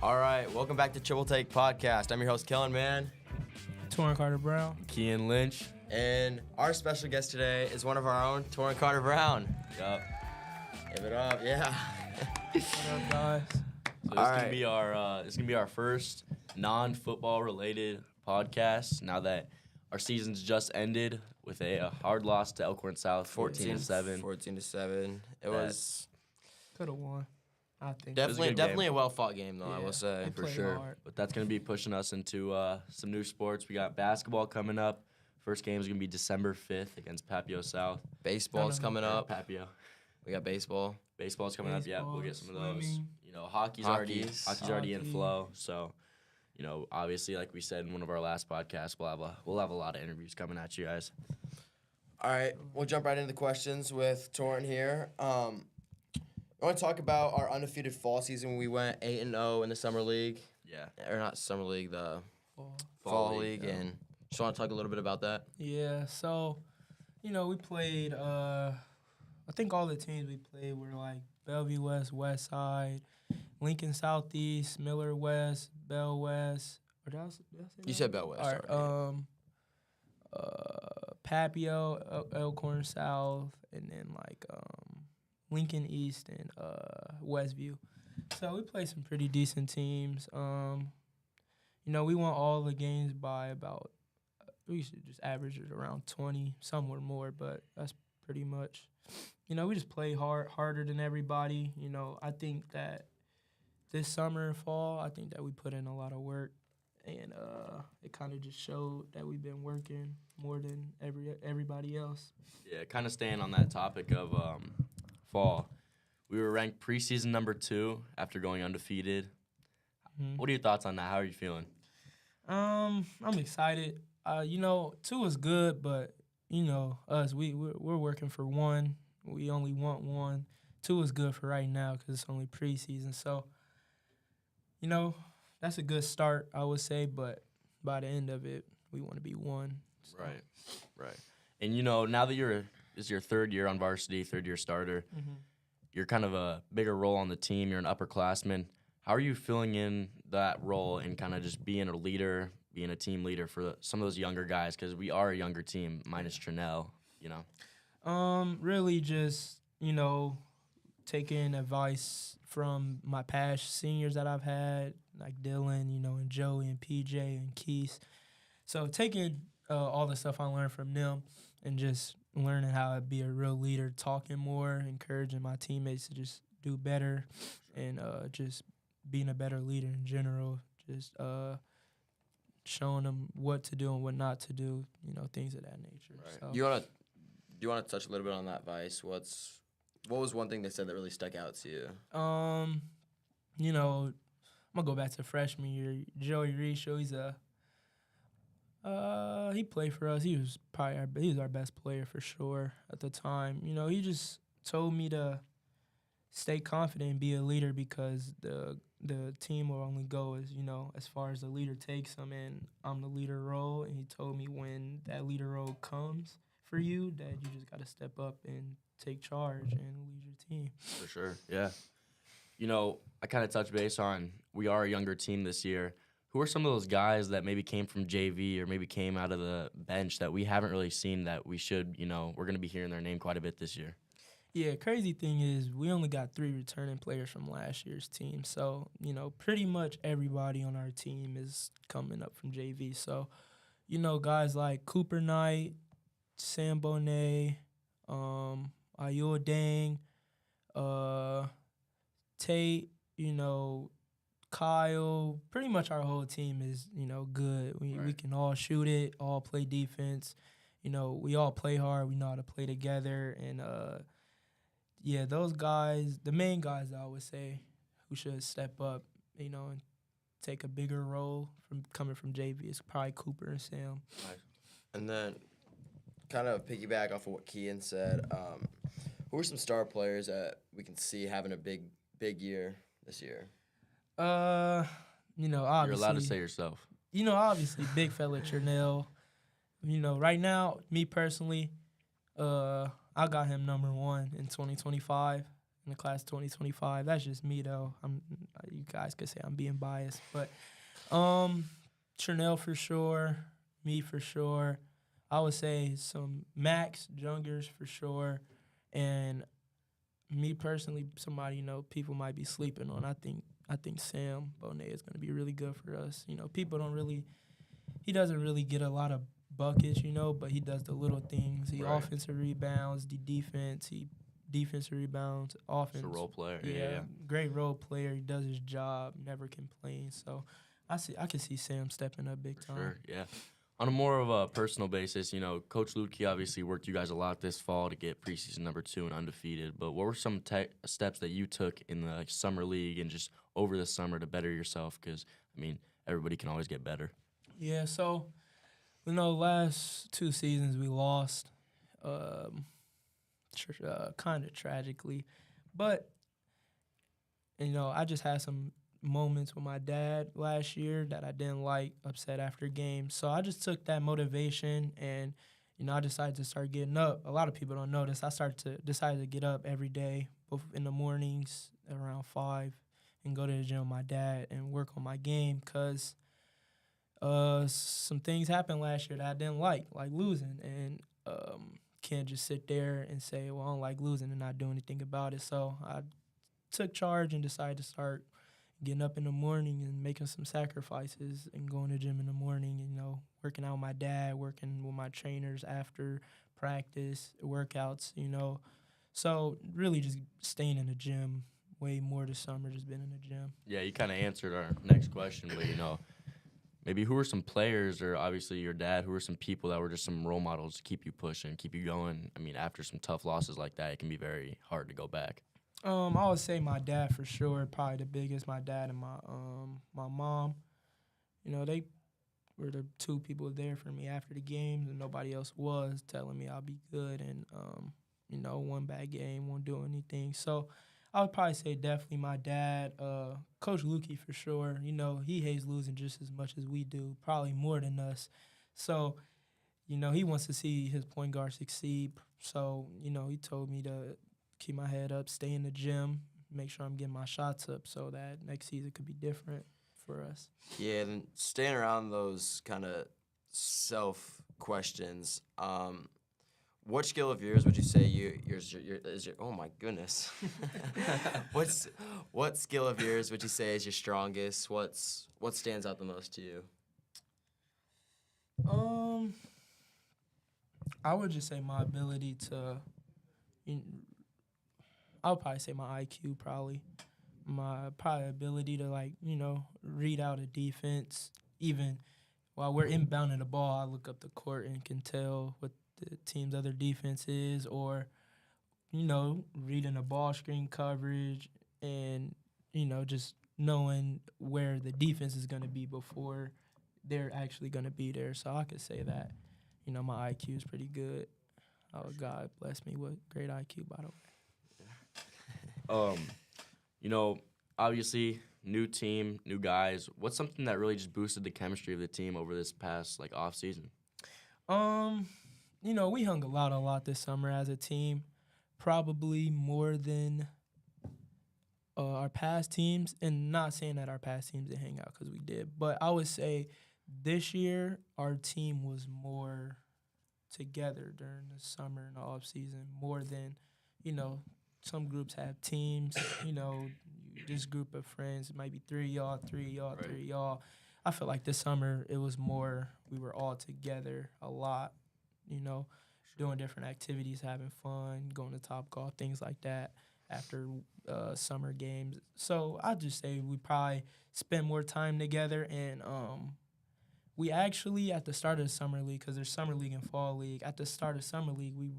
All right, welcome back to Triple Take Podcast. I'm your host, Kellen Mann. Torrin Carter Brown. Kean Lynch. And our special guest today is one of our own, Torrin Carter Brown. Yup. Give it up, yeah. What up, guys? So this is gonna be our first non-football related podcast. Now that our season's just ended with a hard loss to Elkhorn South, 14-7. 14-7. It was Could have won, I think. definitely a well-fought game, though, I will say. They For played sure. hard. But that's gonna be pushing us into some new sports. We got basketball coming up. First game is gonna be December 5th against Papio South. Baseball's coming up. Papio. We got baseball. Baseball's coming up. Yeah, we'll get some of those. Swimming. You know, hockey's already in Hockey. flow. So, you know, obviously, like we said in one of our last podcasts, we'll have a lot of interviews coming at you guys. All right, we'll jump right into the questions with Torrin here. I want to talk about our undefeated fall season. We went 8-0 in the summer league, Yeah. or not summer league, the Fall. fall league, yeah. and just want to talk a little bit about that. Yeah, so, we played, I think all the teams we played were like Bellevue West, West Side, Lincoln Southeast, Miller West, Bell West. Or did I say You that? said Bell West. All right, Papio, Elkhorn South, and then Lincoln East and Westview. So we played some pretty decent teams. We won all the games by about, we should just average it around 20, somewhere more, but that's pretty much. We just play harder than everybody. I think that this summer and fall, I think that we put in a lot of work. And it kind of just showed that we've been working more than everybody else. Yeah, kind of staying on that topic of fall. We were ranked preseason number 2 after going undefeated. Mhm. What are your thoughts on that? How are you feeling? I'm excited. 2 is good, but us, we're working for 1. We only want 1. 2 is good for right now because it's only preseason. So, that's a good start, I would say. But by the end of it, we want to be 1. So. Right. And now that this is your third year on varsity, third year starter, you're kind of a bigger role on the team. You're an upperclassman. How are you filling in that role and kind of just being a leader, being a team leader for some of those younger guys? Because we are a younger team, minus Trinell, Really just, taking advice from my past seniors that I've had, like Dylan, and Joey and PJ and Keith. So taking all the stuff I learned from them and just learning how to be a real leader, talking more, encouraging my teammates to just do better, and just being a better leader in general, just showing them what to do and what not to do, things of that nature. Right. So. Do you want to touch a little bit on that, Vice? What was one thing they said that really stuck out to you? I'm gonna go back to freshman year. Joey Risho, he played for us. He was our best player for sure at the time. He just told me to stay confident and be a leader because the team will only go as far as the leader takes them, and I'm the leader role. And he told me when that leader role comes for you, that you just got to step up and take charge and lead your team. For sure, yeah. I kind of touched base on we are a younger team this year. Who are some of those guys that maybe came from JV or maybe came out of the bench that we haven't really seen that we should, we're going to be hearing their name quite a bit this year? Yeah, crazy thing is we only got 3 returning players from last year's team. So, pretty much everybody on our team is coming up from JV. So, guys like Cooper Knight, Sam Bonet, Ayul Dang, Tate, Kyle, pretty much our whole team is, good. We can all shoot it, all play defense. We all play hard. We know how to play together. And, those guys, the main guys I would say who should step up, and take a bigger role coming from JV is probably Cooper and Sam. And then kind of piggyback off of what Kean said, who are some star players that we can see having a big year this year? Obviously. You're allowed to say yourself. Obviously, big fella Trinell. Right now, me personally, I got him number 1 in 2025. in the class 2025. That's just me though. You guys could say I'm being biased, but Trinell for sure, me for sure. I would say some Max Jungers for sure, and me personally, somebody people might be sleeping on. I think Sam Bonet is going to be really good for us. People don't really. He doesn't really get a lot of buckets, but he does the little things. He Right. offensive rebounds, the defense. He defensive rebounds, offense. He's a role player. Yeah, great role player. He does his job, never complains. So I can see Sam stepping up big time. Sure, yeah. On a more of a personal basis, Coach Lutke obviously worked you guys a lot this fall to get preseason number 2 and undefeated. But what were some steps that you took in the summer league and just over the summer to better yourself? Because, everybody can always get better. Yeah, so, last 2 seasons we lost kind of tragically. But, I just had some moments with my dad last year that I didn't like, upset after games. So I just took that motivation and, I decided to start getting up. A lot of people don't know this. I decided to get up every day, both in the mornings around 5, and go to the gym with my dad and work on my game because some things happened last year that I didn't like losing, and can't just sit there and say, well, I don't like losing and not do anything about it. So I took charge and decided to start getting up in the morning and making some sacrifices and going to the gym in the morning, working out with my dad, working with my trainers after practice, workouts, So really just staying in the gym way more this summer, just been in the gym. Yeah, you kind of answered our next question, but, maybe who are some players, or obviously your dad, who are some people that were just some role models to keep you pushing, keep you going? After some tough losses like that, it can be very hard to go back. I would say my dad for sure, probably the biggest. My dad and my mom, they were the 2 people there for me after the games, and nobody else was telling me I'll be good and one bad game won't do anything. So I would probably say definitely my dad, Coach Lukey for sure. He hates losing just as much as we do, probably more than us. So, he wants to see his point guard succeed. So, he told me to keep my head up, stay in the gym, make sure I'm getting my shots up so that next season could be different for us. Yeah, and staying around those kind of self-questions, what skill of yours would you say is your oh my goodness. What skill of yours would you say is your strongest? What stands out the most to you? I would just say my ability to I would probably say my IQ probably. My ability to read out a defense. Even while we're inbounding the ball, I look up the court and can tell what the team's other defense is, or, reading a ball screen coverage and, just knowing where the defense is going to be before they're actually going to be there. So I could say that, my IQ is pretty good. Oh, God bless me with great IQ, by the way. Obviously, new team, new guys. What's something that really just boosted the chemistry of the team over this past off season? We hung a lot this summer as a team, probably more than our past teams. And not saying that our past teams didn't hang out, because we did, but I would say this year our team was more together during the summer and the off season, more than some groups have teams, this group of friends, it might be 3 y'all, 3 y'all, Right. 3 y'all. I feel like this summer it was more, we were all together a lot, doing different activities, having fun, going to Topgolf, things like that after summer games. So I'd just say we probably spent more time together, and we actually, at the start of the summer league, because there's summer league and fall league, at the start of summer league, we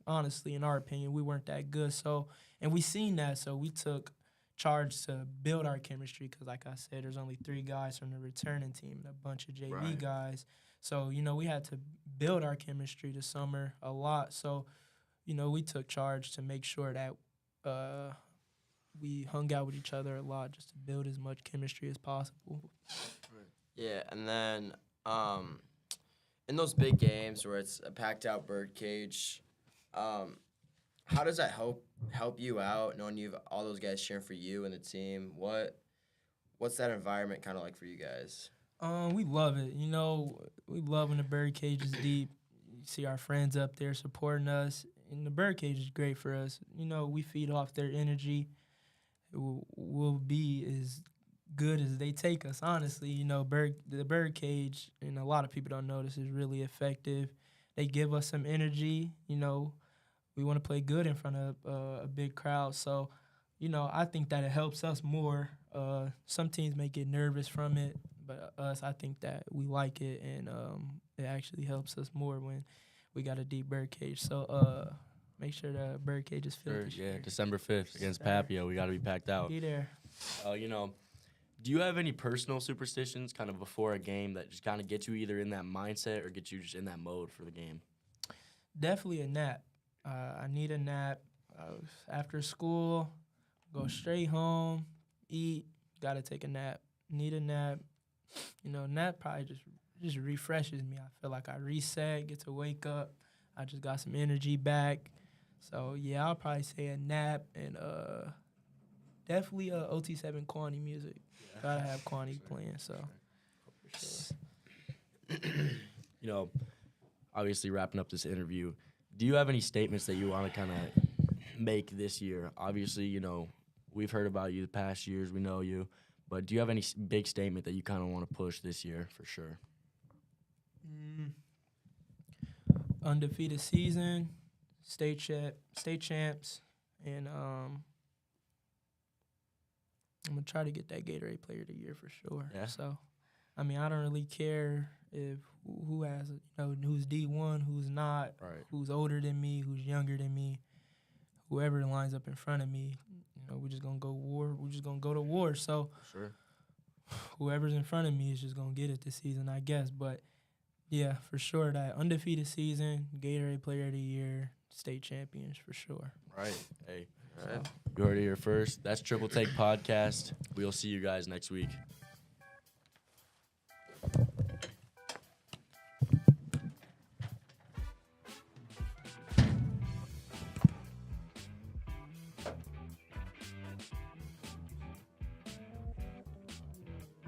honestly, in our opinion, we weren't that good. So, and we seen that, so we took charge to build our chemistry, because like I said, there's only 3 guys from the returning team and a bunch of JV Right. guys. So, we had to build our chemistry this summer a lot. So, we took charge to make sure that we hung out with each other a lot, just to build as much chemistry as possible. Yeah, and then in those big games where it's a packed out birdcage, how does that help you out knowing you've all those guys cheering for you and the team? What's that environment kind of like for you guys? We love it. You know, we love when the birdcage is deep. You see our friends up there supporting us, and the birdcage is great for us. You know, we feed off their energy. We'll be as good as they take us. Honestly, you know, the birdcage, and a lot of people don't know this, is really effective. They give us some energy. You know, we want to play good in front of a big crowd. So, you know, I think that it helps us more. Some teams may get nervous from it, but us, I think that we like it, and it actually helps us more when we got a deep birdcage. So make sure the birdcage is filled this year. December 5th against Sir. Papio. We got to be packed out. Be there. You know, do you have any personal superstitions kind of before a game that just kind of get you either in that mindset or get you just in that mode for the game? Definitely a nap. I need a nap. After school, go straight home, eat, got to take a nap. Need a nap. You know, nap probably just refreshes me. I feel like I reset, get to wake up. I just got some energy back. So, yeah, I'll probably say a nap and definitely OT7 Kwani music. Gotta have Kwani playing, so for sure. You know, obviously wrapping up this interview, do you have any statements that you want to kind of make this year? Obviously, you know, we've heard about you the past years. We know you. But do you have any big statement that you kind of want to push this year for sure? Undefeated season, state champs, and I'm gonna try to get that Gatorade Player of the Year for sure. Yeah. So, I mean, I don't really care if who has, you know, who's D1, who's not, Right. who's older than me, who's younger than me, whoever lines up in front of me. You know, we're just gonna go war. We're just gonna go to war. So, Sure. whoever's in front of me is just gonna get it this season, I guess. But yeah, for sure, that undefeated season, Gatorade Player of the Year, state champions for sure. Right. Hey, All right. you heard it here first. That's Triple Take Podcast. We'll see you guys next week.